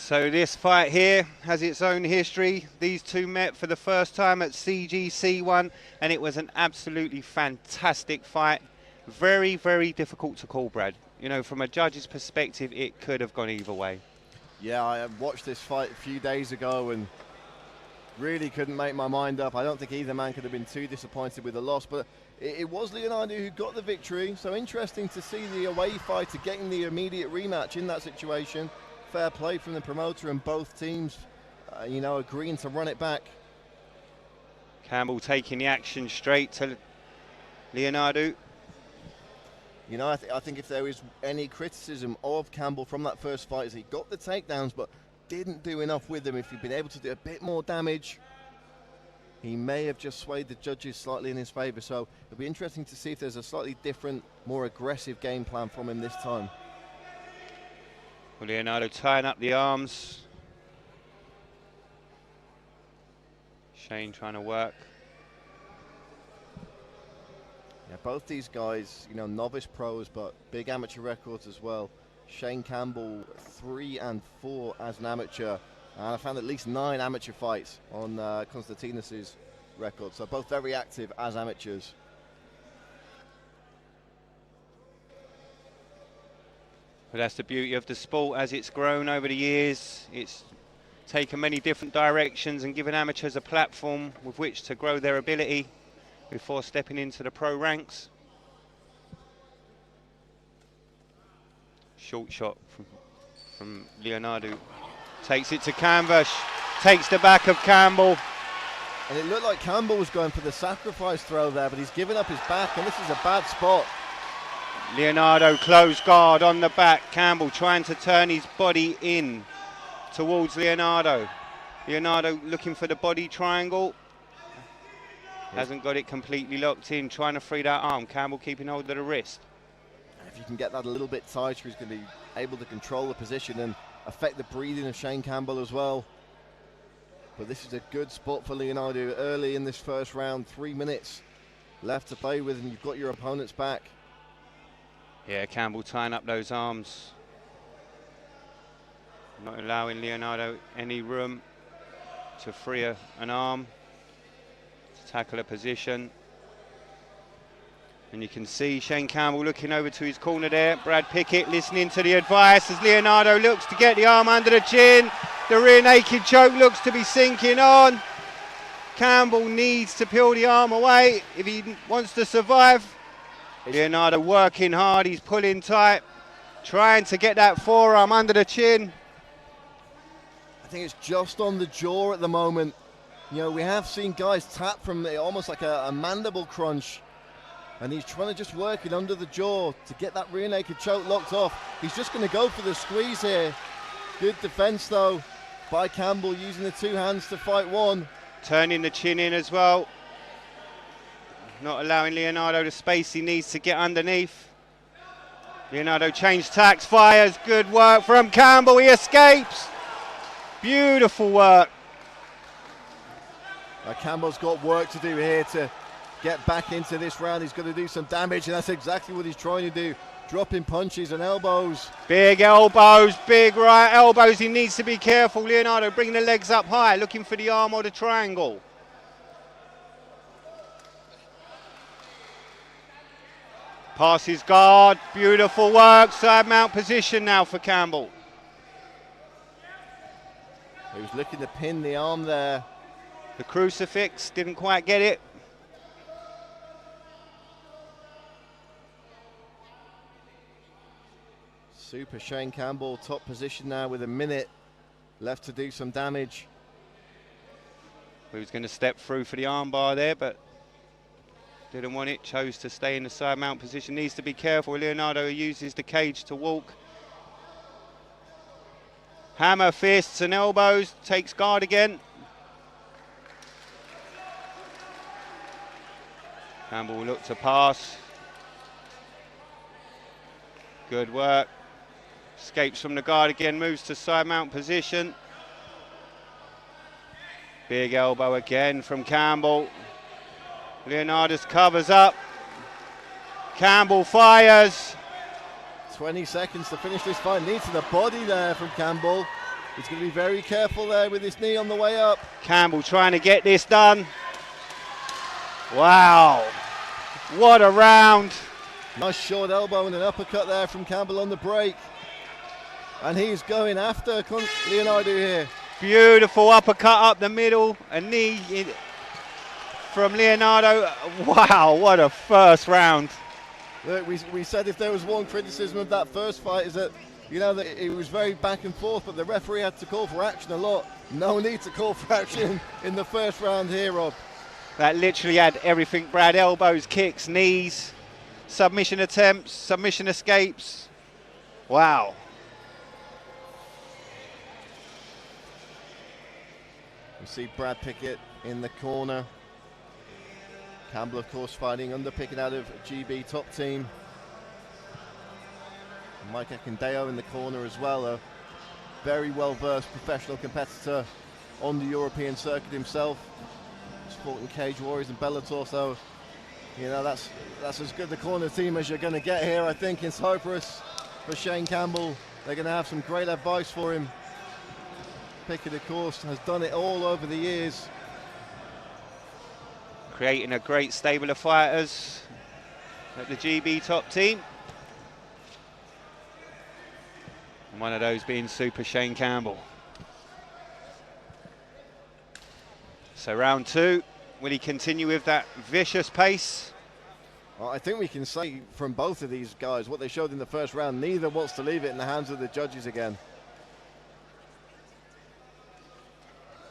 So this fight here has its own history. These two met for the first time at CGC1 and it was an absolutely fantastic fight. Very, very difficult to call, Brad. You know, from a judge's perspective, it could have gone either way. Yeah, I watched this fight a few days ago and really couldn't make my mind up. I don't think either man could have been too disappointed with the loss, but it was Leonardo who got the victory. So interesting to see the away fighter getting the immediate rematch in that situation. Fair play from the promoter and both teams, you know, agreeing to run it back. Campbell taking the action straight to Leonardo. You know, I think if there is any criticism of Campbell from that first fight is he got the takedowns but didn't do enough with them. If he'd been able to do a bit more damage, he may have just swayed the judges slightly in his favour. So it'll be interesting to see if there's a slightly different, more aggressive game plan from him this time. Well, Leonardo tying up the arms. Shane trying to work. Yeah, both these guys, you know, novice pros, but big amateur records as well. Shane Campbell 3-4 as an amateur, and I found at least 9 amateur fights on Konstantinos' record. So both very active as amateurs. But that's the beauty of the sport as it's grown over the years. It's taken many different directions and given amateurs a platform with which to grow their ability before stepping into the pro ranks. Short shot from Leonardo. Takes it to canvas, takes the back of Campbell. And it looked like Campbell was going for the sacrifice throw there, but he's given up his back, and this is a bad spot. Leonardo close guard on the back. Campbell trying to turn his body in towards Leonardo. Leonardo looking for the body triangle. Hasn't got it completely locked in, trying to free that arm. Campbell keeping hold of the wrist. If you can get that a little bit tighter, he's going to be able to control the position and affect the breathing of Shane Campbell as well. But this is a good spot for Leonardo early in this first round. 3 minutes left to play with, and you've got your opponent's back. Yeah, Campbell tying up those arms. Not allowing Leonardo any room to free an arm, to tackle a position. And you can see Shane Campbell looking over to his corner there. Brad Pickett listening to the advice as Leonardo looks to get the arm under the chin. The rear naked choke looks to be sinking on. Campbell needs to peel the arm away if he wants to survive. Leonardo working hard, he's pulling tight, trying to get that forearm under the chin. I think it's just on the jaw at the moment. You know, we have seen guys tap from almost like a mandible crunch, and he's trying to just work it under the jaw to get that rear naked choke locked off. He's just going to go for the squeeze here. Good defense though by Campbell, using the 2 hands to fight one. Turning the chin in as well. Not allowing Leonardo the space he needs to get underneath. Leonardo changed tacks, fires. Good work from Campbell. He escapes. Beautiful work. Campbell's got work to do here to get back into this round. He's going to do some damage, and that's exactly what he's trying to do. Dropping punches and elbows. Big elbows, big right elbows. He needs to be careful. Leonardo bringing the legs up high, looking for the arm or the triangle. Passes guard, beautiful work, side mount position now for Campbell. He was looking to pin the arm there. The crucifix, didn't quite get it. Super Shane Campbell, top position now with a minute left to do some damage. He was going to step through for the armbar there, but didn't want it, chose to stay in the side mount position. Needs to be careful. Leonardo uses the cage to walk. Hammer, fists and elbows, takes guard again. Campbell will look to pass. Good work. Escapes from the guard again, moves to side mount position. Big elbow again from Campbell. Leonardo covers up. Campbell fires. 20 seconds to finish this fight. Knee to the body there from Campbell. He's going to be very careful there with his knee on the way up. Campbell trying to get this done. Wow, what a round. Nice short elbow and an uppercut there from Campbell on the break. And he's going after Leonardo here. Beautiful uppercut up the middle, a knee from Leonardo. Wow, what a first round. Look, we said if there was one criticism of that first fight is that, you know, that it was very back and forth, but the referee had to call for action a lot. No need to call for action in the first round here, Rob. That literally had everything, Brad. Elbows, kicks, knees, submission attempts, submission escapes. Wow. We see Brad Pickett in the corner. Campbell, of course, fighting under Pickett out of GB Top Team. Mike Akindeo in the corner as well, a very well-versed professional competitor on the European circuit himself. He's fought in Cage Warriors and Bellator, so you know that's as good the corner team as you're going to get here, I think, in Cyprus for Shane Campbell. They're going to have some great advice for him. Pickett, of course, has done it all over the years. Creating a great stable of fighters at the GB Top Team. And one of those being Super Shane Campbell. So round two, will he continue with that vicious pace? Well, I think we can say from both of these guys what they showed in the first round, neither wants to leave it in the hands of the judges again.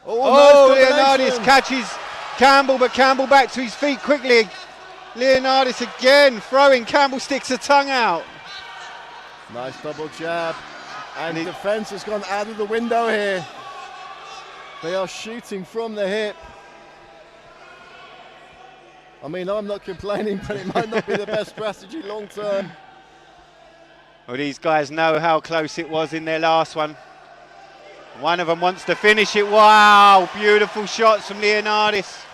Oh, Leonardis catches Campbell, but Campbell back to his feet quickly. Leonardis again throwing, Campbell sticks a tongue out. Nice double jab. And the defense has gone out of the window here. They are shooting from the hip. I mean, I'm not complaining, but it might not be the best strategy long term. Well, these guys know how close it was in their last one. One of them wants to finish it. Wow, beautiful shots from Leonardis.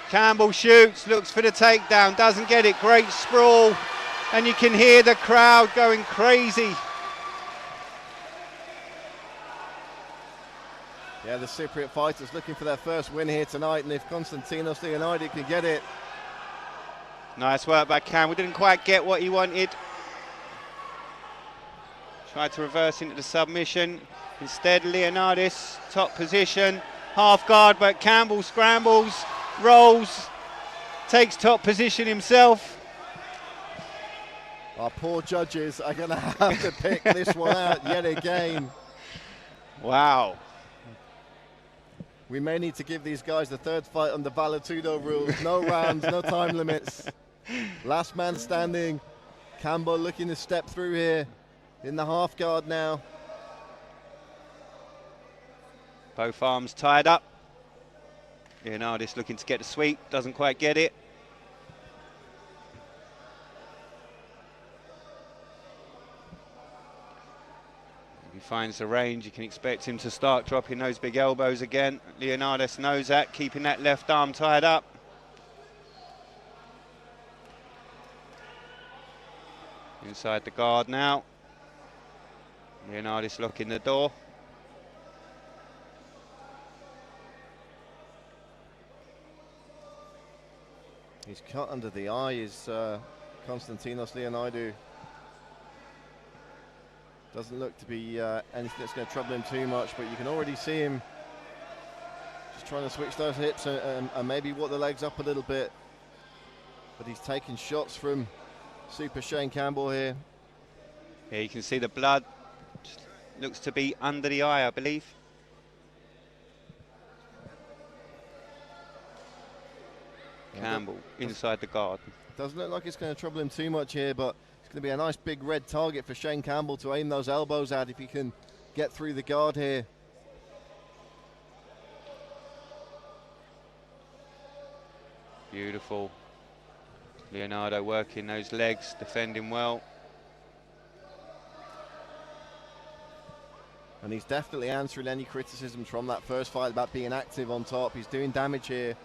Campbell shoots, looks for the takedown, doesn't get it. Great sprawl. And you can hear the crowd going crazy. Yeah, the Cypriot fighters looking for their first win here tonight, and if Konstantinos Leonardi can get it. Nice work by Campbell, didn't quite get what he wanted. Tried to reverse into the submission. Instead, Leonardis, top position, half guard, but Campbell scrambles, rolls, takes top position himself. Our poor judges are going to have to pick this one out yet again. Wow. We may need to give these guys the third fight on the Valetudo rules. No rounds, no time limits. Last man standing. Campbell looking to step through here in the half guard now. Both arms tied up. Leonardis looking to get the sweep, doesn't quite get it. If he finds the range, you can expect him to start dropping those big elbows again. Leonardis knows that, keeping that left arm tied up. Inside the guard now. Leonardis locking the door. He's cut under the eye, is Konstantinos Leonardo. Doesn't look to be anything that's going to trouble him too much, but you can already see him just trying to switch those hips and maybe walk the legs up a little bit. But he's taking shots from Super Shane Campbell here. Yeah, you can see the blood. Just looks to be under the eye, I believe. Campbell inside the guard. Doesn't look like it's going to trouble him too much here, but it's going to be a nice big red target for Shane Campbell to aim those elbows at if he can get through the guard here. Beautiful. Leonardo working those legs, defending well. And he's definitely answering any criticisms from that first fight about being active on top. He's doing damage here.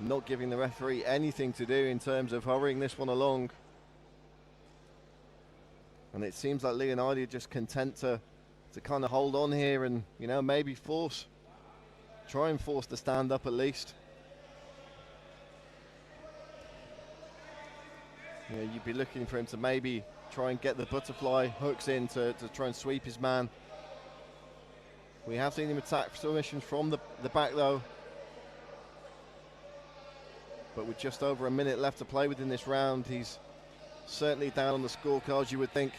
Not giving the referee anything to do in terms of hurrying this one along. And it seems like Leonardo just content to kind of hold on here and, you know, maybe try and force the stand up at least. You know, you'd be looking for him to maybe try and get the butterfly hooks in to try and sweep his man. We have seen him attack submissions from the back though. But with just over a minute left to play within this round, he's certainly down on the scorecards, you would think.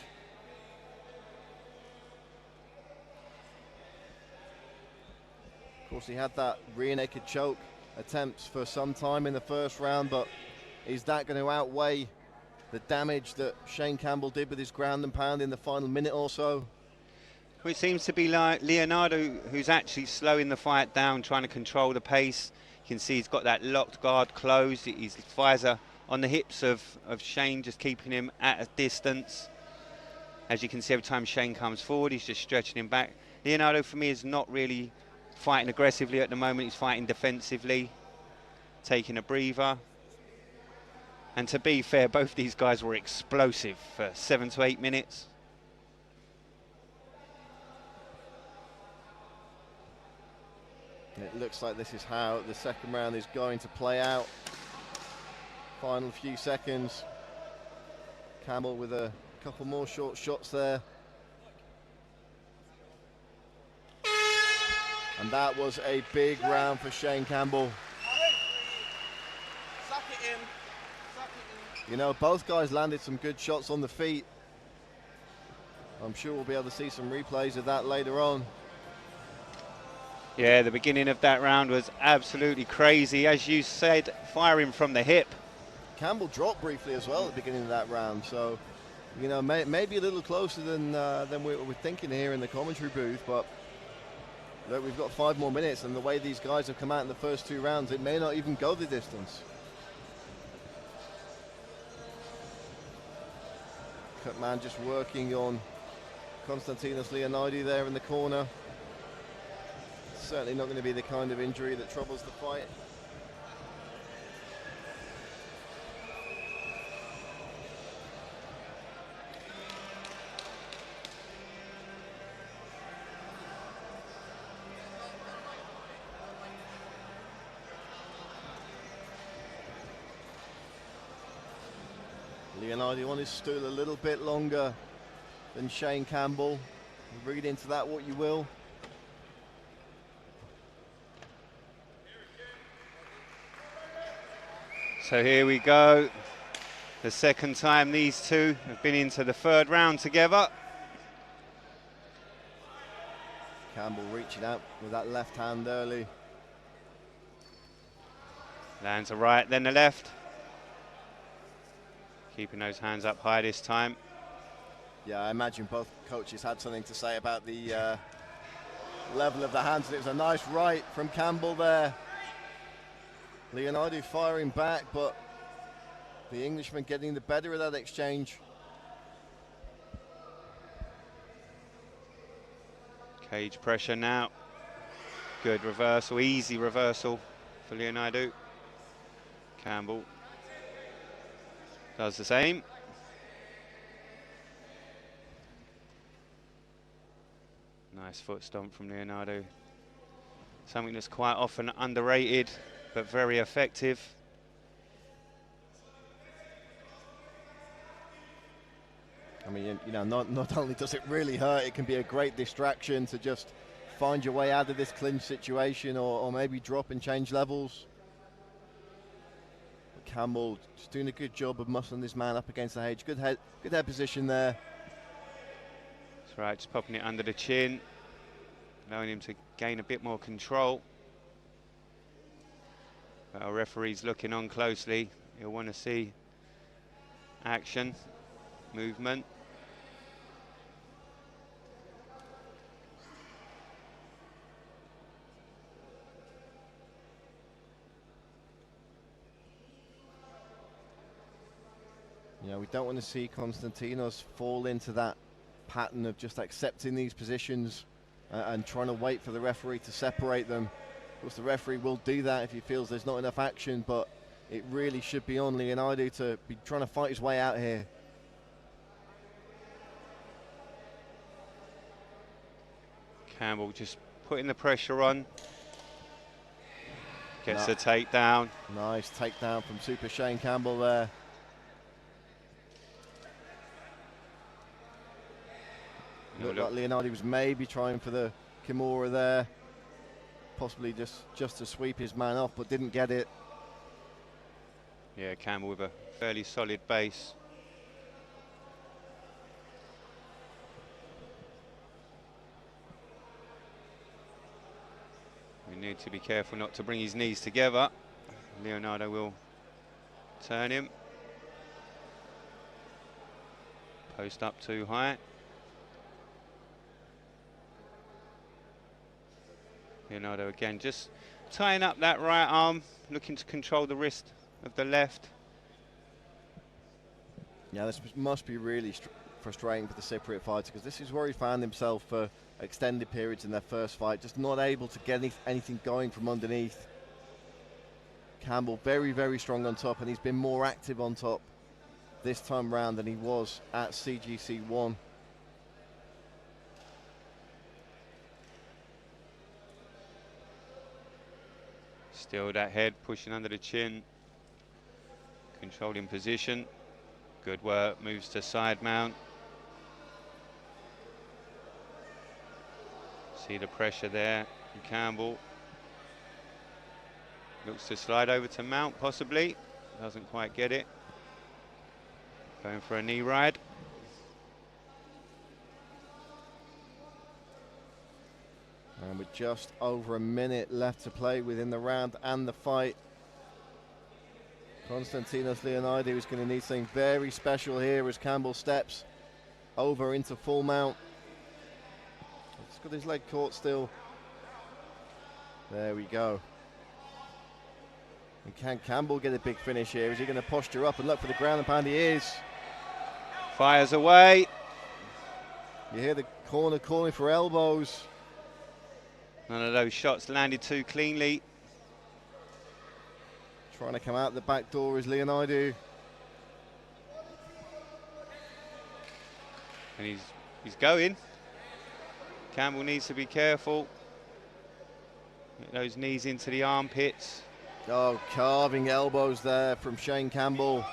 Of course, he had that rear naked choke attempts for some time in the first round, but is that going to outweigh the damage that Shane Campbell did with his ground and pound in the final minute or so? Well, it seems to be like Leonardo who's actually slowing the fight down, trying to control the pace. You can see he's got that locked guard closed. His visor on the hips of Shane, just keeping him at a distance. As you can see, every time Shane comes forward, he's just stretching him back. Leonardo, for me, is not really fighting aggressively at the moment. He's fighting defensively, taking a breather. And to be fair, both these guys were explosive for 7 to 8 minutes. It looks like this is how the second round is going to play out. Final few seconds. Campbell with a couple more short shots there. And that was a big round for Shane Campbell. You know, both guys landed some good shots on the feet. I'm sure we'll be able to see some replays of that later on. Yeah, the beginning of that round was absolutely crazy. As you said, firing from the hip. Campbell dropped briefly as well at the beginning of that round. So, you know, maybe a little closer than we're thinking here in the commentary booth. But look, we've got 5 more minutes, and the way these guys have come out in the first 2 rounds, it may not even go the distance. Cutman just working on Konstantinos Leonardo there in the corner. Certainly not going to be the kind of injury that troubles the fight. Leonardo on his stool a little bit longer than Shane Campbell. Read into that what you will. So here we go. The second time these two have been into the 3rd round together. Campbell reaching out with that left hand early. Lands a right, then the left. Keeping those hands up high this time. Yeah, I imagine both coaches had something to say about the level of the hands. It was a nice right from Campbell there. Leonardo firing back, but the Englishman getting the better of that exchange. Cage pressure now. Good reversal, easy reversal for Leonardo. Campbell does the same. Nice foot stomp from Leonardo. Something that's quite often underrated, but very effective. I mean, you know, not only does it really hurt, it can be a great distraction to just find your way out of this clinch situation, or maybe drop and change levels. But Campbell just doing a good job of muscling this man up against the cage. Good head position there. That's right, just popping it under the chin, allowing him to gain a bit more control. But our referee's looking on closely. He'll want to see action, movement. You know, we don't want to see Konstantinos fall into that pattern of just accepting these positions and trying to wait for the referee to separate them. Of course, the referee will do that if he feels there's not enough action, but it really should be on Leonardo to be trying to fight his way out here. Campbell just putting the pressure on. Gets No. a takedown. Nice takedown from Super Shane Campbell there. Looked like Leonardo was maybe trying for the Kimura there. Possibly just to sweep his man off, but didn't get it. Yeah, Campbell with a fairly solid base. We need to be careful not to bring his knees together. Leonardo will turn him. Post up too high. Leonardo again just tying up that right arm, looking to control the wrist of the left. Yeah, this must be really frustrating for the Cypriot fighter, because this is where he found himself for extended periods in their first fight, just not able to get anything going from underneath. Campbell very, very strong on top, and he's been more active on top this time round than he was at CGC 1. Still that head pushing under the chin, controlling position. Good work, moves to side mount. See the pressure there from Campbell. Looks to slide over to mount possibly, doesn't quite get it. Going for a knee ride. And with just over a minute left to play within the round and the fight, Konstantinos Leonidou is going to need something very special here as Campbell steps over into full mount. He's got his leg caught still. There we go. And can Campbell get a big finish here? Is he going to posture up and look for the ground and pound? He is. Fires away. You hear the corner calling for elbows. None of those shots landed too cleanly. Trying to come out the back door is Leonidou. And he's going. Campbell needs to be careful. Get those knees into the armpits. Oh, carving elbows there from Shane Campbell.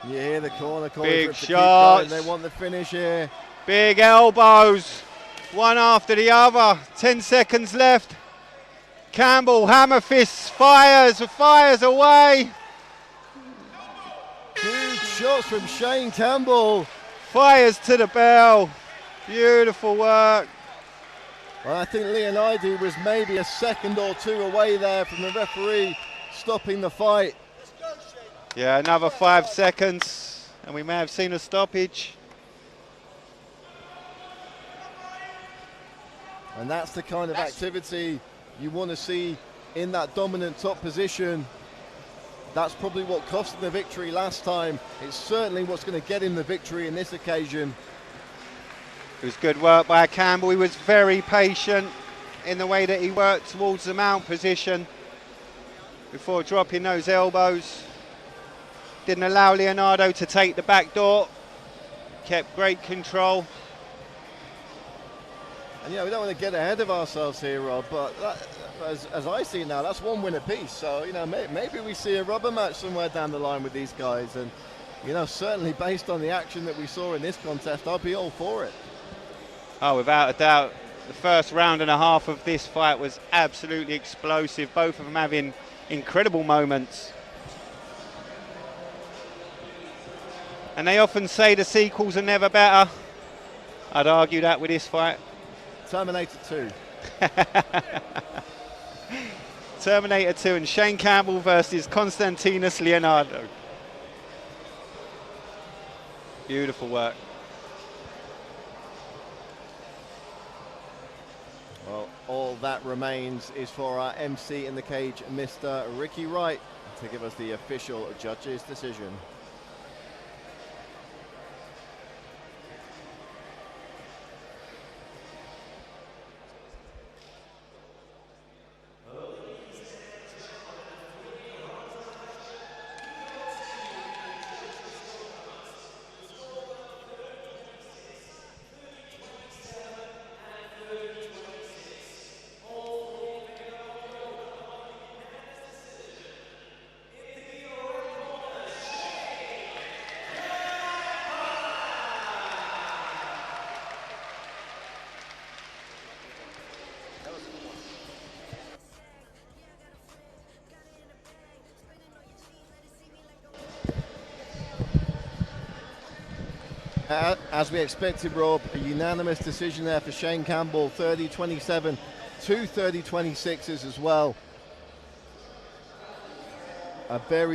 You hear the corner calling Big for it to shots. keep going. They want the finish here. Big elbows. One after the other. 10 seconds left. Campbell, hammer fists, fires away. Huge shots from Shane Campbell. Fires to the bell. Beautiful work. Well, I think Leonidou was maybe a second or two away there from the referee stopping the fight. Yeah, another 5 seconds, and we may have seen a stoppage. And that's the kind of activity you want to see in that dominant top position. That's probably what cost him the victory last time. It's certainly what's going to get him the victory in this occasion. It was good work by Campbell. He was very patient in the way that he worked towards the mount position before dropping those elbows. Didn't allow Leonardo to take the back door. Kept great control. And yeah, we don't want to get ahead of ourselves here, Rob, but that, as I see it now, that's one win apiece. So, you know, maybe we see a rubber match somewhere down the line with these guys. And, you know, certainly based on the action that we saw in this contest, I'd be all for it. Oh, without a doubt, the first round and a half of this fight was absolutely explosive. Both of them having incredible moments. And they often say the sequels are never better. I'd argue that with this fight. Terminator 2. Terminator 2 and Shane Campbell versus Konstantinos Leonardo. Beautiful work. Well, all that remains is for our MC in the cage, Mr. Ricky Wright, to give us the official judge's decision. As we expected, Rob, a unanimous decision there for Shane Campbell, 30-27, 2 30-26s as well. A very